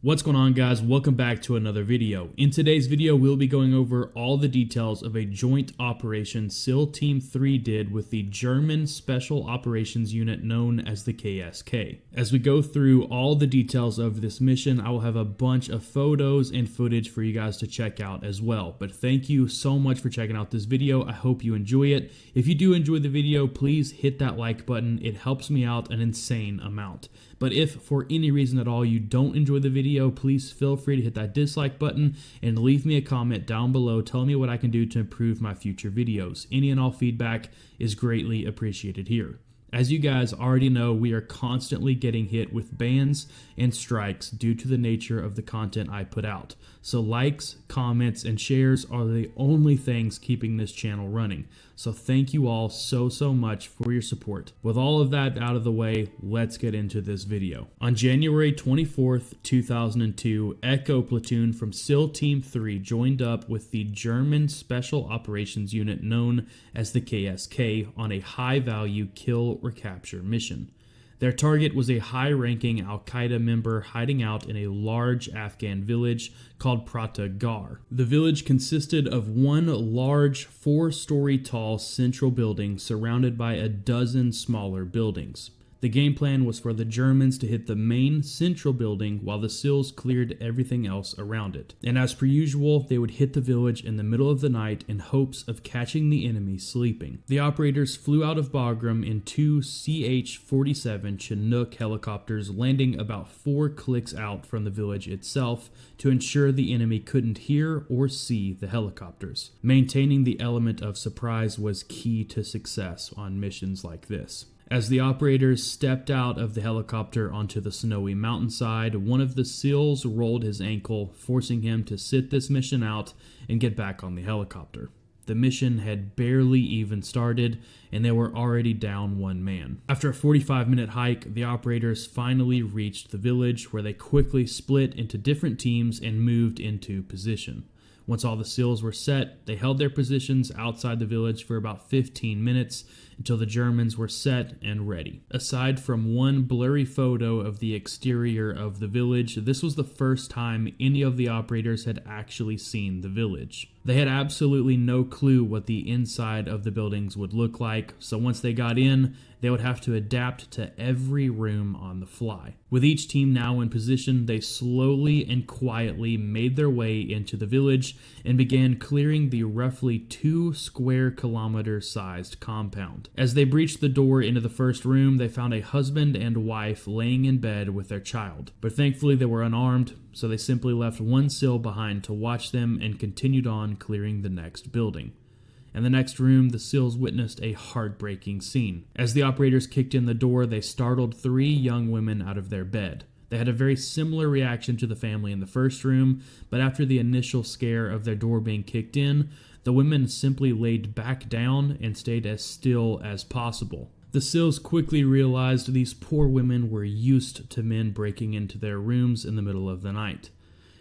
What's going on, guys? Welcome back to another video. In today's video, we'll be going over all the details of a joint operation SEAL Team 3 did with the German Special Operations Unit known as the KSK. As we go through all the details of this mission, I will have a bunch of photos and footage for you guys to check out as well. But thank you so much for checking out this video. I hope you enjoy it. If you do enjoy the video, please hit that like button. It helps me out an insane amount. But if for any reason at all you don't enjoy the video, please feel free to hit that dislike button and leave me a comment down below telling me what I can do to improve my future videos. Any and all feedback is greatly appreciated here. As you guys already know, we are constantly getting hit with bans and strikes due to the nature of the content I put out. So likes, comments, and shares are the only things keeping this channel running. So thank you all so much for your support. With all of that out of the way, let's get into this video. On January 24th, 2002, Echo Platoon from SEAL Team 3 joined up with the German Special Operations Unit known as the KSK on a high-value kill or capture mission. Their target was a high-ranking Al-Qaeda member hiding out in a large Afghan village called PRATA GHAR. The village consisted of one large 4-story tall central building surrounded by a dozen smaller buildings. The game plan was for the Germans to hit the main central building while the SEALs cleared everything else around it. And as per usual, they would hit the village in the middle of the night in hopes of catching the enemy sleeping. The operators flew out of Bagram in two CH-47 Chinook helicopters, landing about 4 clicks out from the village itself to ensure the enemy couldn't hear or see the helicopters. Maintaining the element of surprise was key to success on missions like this. As the operators stepped out of the helicopter onto the snowy mountainside, one of the SEALs rolled his ankle, forcing him to sit this mission out and get back on the helicopter. The mission had barely even started, and they were already down one man. After a 45-minute hike, the operators finally reached the village, where they quickly split into different teams and moved into position. Once all the SEALs were set, they held their positions outside the village for about 15 minutes until the Germans were set and ready. Aside from one blurry photo of the exterior of the village, this was the first time any of the operators had actually seen the village. They had absolutely no clue what the inside of the buildings would look like, so once they got in, they would have to adapt to every room on the fly. With each team now in position, they slowly and quietly made their way into the village and began clearing the roughly 2 square kilometer sized compound. As they breached the door into the first room, they found a husband and wife laying in bed with their child. But thankfully they were unarmed, so they simply left one SEAL behind to watch them and continued on clearing the next building. In the next room, the SEALs witnessed a heartbreaking scene. As the operators kicked in the door, they startled 3 young women out of their bed. They had a very similar reaction to the family in the first room, but after the initial scare of their door being kicked in, the women simply laid back down and stayed as still as possible. The SEALs quickly realized these poor women were used to men breaking into their rooms in the middle of the night.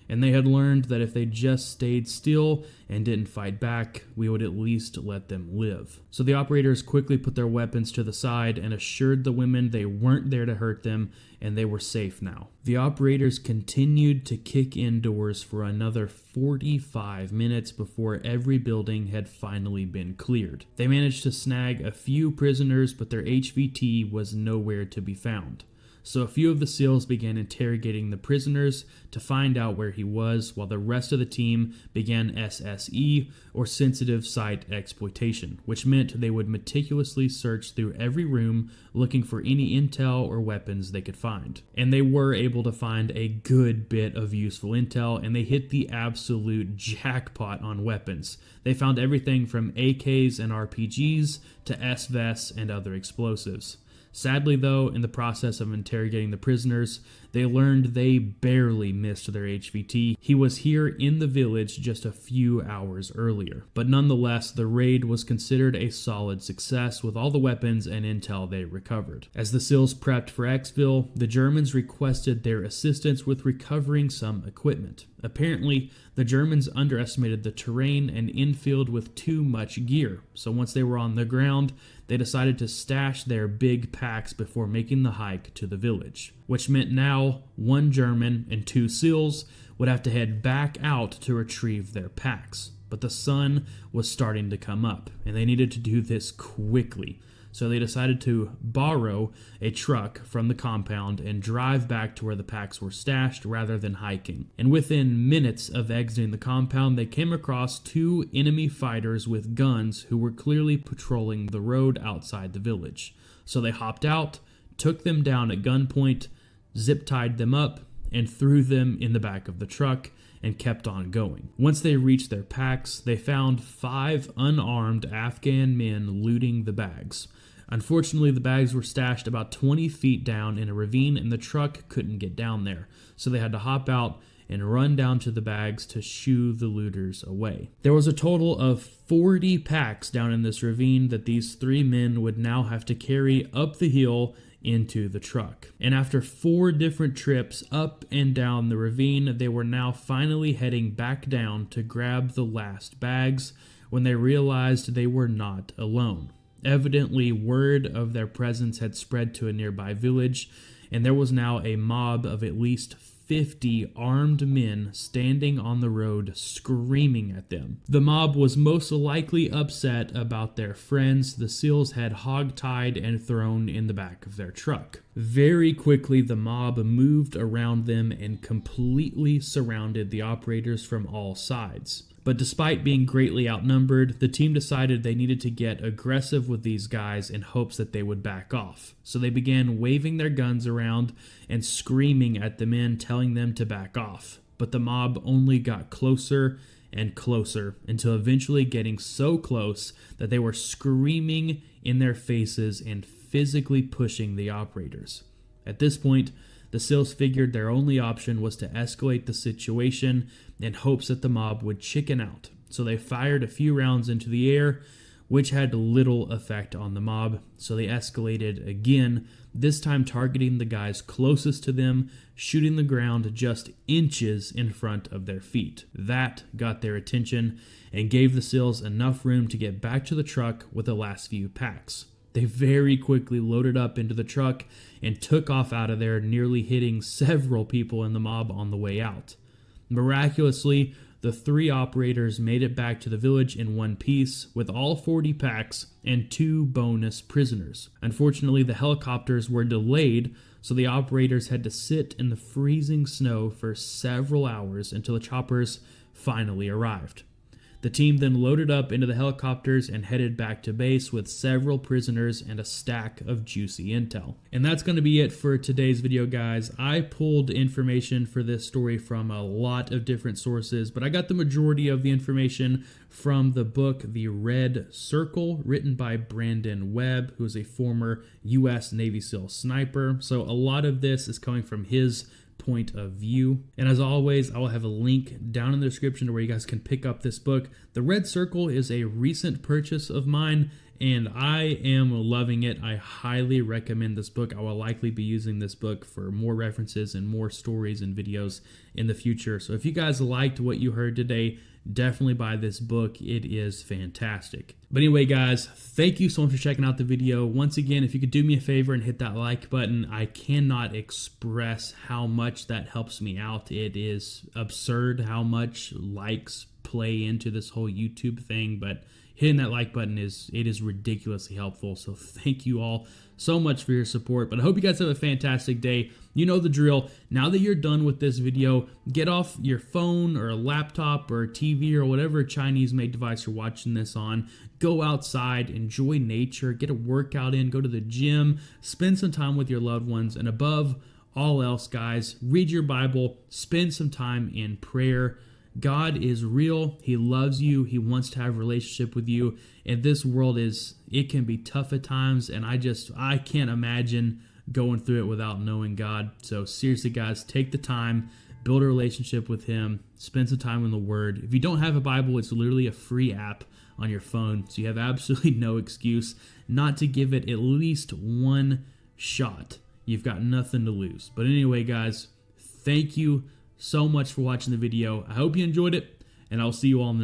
And they had learned that if they just stayed still and didn't fight back, we would at least let them live. So the operators quickly put their weapons to the side and assured the women they weren't there to hurt them and they were safe now. The operators continued to kick in doors for another 45 minutes before every building had finally been cleared. They managed to snag a few prisoners, but their HVT was nowhere to be found. So a few of the SEALs began interrogating the prisoners to find out where he was, while the rest of the team began SSE, or sensitive site exploitation, which meant they would meticulously search through every room looking for any intel or weapons they could find. And they were able to find a good bit of useful intel, and they hit the absolute jackpot on weapons. They found everything from AKs and RPGs to SVES and other explosives. Sadly though, in the process of interrogating the prisoners, they learned they barely missed their HVT. He was here in the village just a few hours earlier. But nonetheless, the raid was considered a solid success with all the weapons and intel they recovered. As the SEALs prepped for exfil, the Germans requested their assistance with recovering some equipment. Apparently, the Germans underestimated the terrain and infilled with too much gear, so once they were on the ground, they decided to stash their big packs before making the hike to the village, which meant now 1 German and 2 SEALs would have to head back out to retrieve their packs. But the sun was starting to come up, and they needed to do this quickly. So they decided to borrow a truck from the compound and drive back to where the packs were stashed rather than hiking. And within minutes of exiting the compound, they came across 2 enemy fighters with guns who were clearly patrolling the road outside the village. So they hopped out, took them down at gunpoint, zip-tied them up, and threw them in the back of the truck and kept on going. Once they reached their packs, they found 5 unarmed Afghan men looting the bags. Unfortunately, the bags were stashed about 20 feet down in a ravine and the truck couldn't get down there, so they had to hop out and run down to the bags to shoo the looters away. There was a total of 40 packs down in this ravine that these 3 men would now have to carry up the hill into the truck. And after 4 different trips up and down the ravine, they were now finally heading back down to grab the last bags when they realized they were not alone. Evidently, word of their presence had spread to a nearby village, and there was now a mob of at least 50 armed men standing on the road screaming at them. The mob was most likely upset about their friends the SEALs had hogtied and thrown in the back of their truck. Very quickly, the mob moved around them and completely surrounded the operators from all sides. But despite being greatly outnumbered, the team decided they needed to get aggressive with these guys in hopes that they would back off. So they began waving their guns around and screaming at the men, telling them to back off. But the mob only got closer and closer until eventually getting so close that they were screaming in their faces and physically pushing the operators. At this point, the SEALs figured their only option was to escalate the situation in hopes that the mob would chicken out. So they fired a few rounds into the air, which had little effect on the mob. So they escalated again, this time targeting the guys closest to them, shooting the ground just inches in front of their feet. That got their attention and gave the SEALs enough room to get back to the truck with the last few packs. They very quickly loaded up into the truck and took off out of there, nearly hitting several people in the mob on the way out. Miraculously, the 3 operators made it back to the village in one piece with all 40 packs and 2 bonus prisoners. Unfortunately, the helicopters were delayed, so the operators had to sit in the freezing snow for several hours until the choppers finally arrived. The team then loaded up into the helicopters and headed back to base with several prisoners and a stack of juicy intel. And that's going to be it for today's video, guys. I pulled information for this story from a lot of different sources, but I got the majority of the information from the book The Red Circle, written by Brandon Webb, who is a former U.S. Navy SEAL sniper. So a lot of this is coming from his point of view. And as always, I will have a link down in the description to where you guys can pick up this book. The Red Circle is a recent purchase of mine, and I am loving it. I highly recommend this book. I will likely be using this book for more references and more stories and videos in the future. So if you guys liked what you heard today, definitely buy this book. It is fantastic. But anyway, guys, thank you so much for checking out the video. Once again, if you could do me a favor and hit that like button, I cannot express how much that helps me out. It is absurd how much likes play into this whole YouTube thing, but hitting that like button is ridiculously helpful. So thank you all so much for your support. But I hope you guys have a fantastic day. You know the drill. Now that you're done with this video, get off your phone or a laptop or a TV or whatever Chinese-made device you're watching this on. Go outside, enjoy nature, get a workout in, go to the gym, spend some time with your loved ones, and above all else, guys, read your Bible, spend some time in prayer. God is real. He loves you. He wants to have a relationship with you. And this world it can be tough at times. And I can't imagine going through it without knowing God. So seriously, guys, take the time, build a relationship with Him, spend some time in the Word. If you don't have a Bible, it's literally a free app on your phone. So you have absolutely no excuse not to give it at least one shot. You've got nothing to lose. But anyway, guys, thank you so much for watching the video. I hope you enjoyed it, and I'll see you all in the next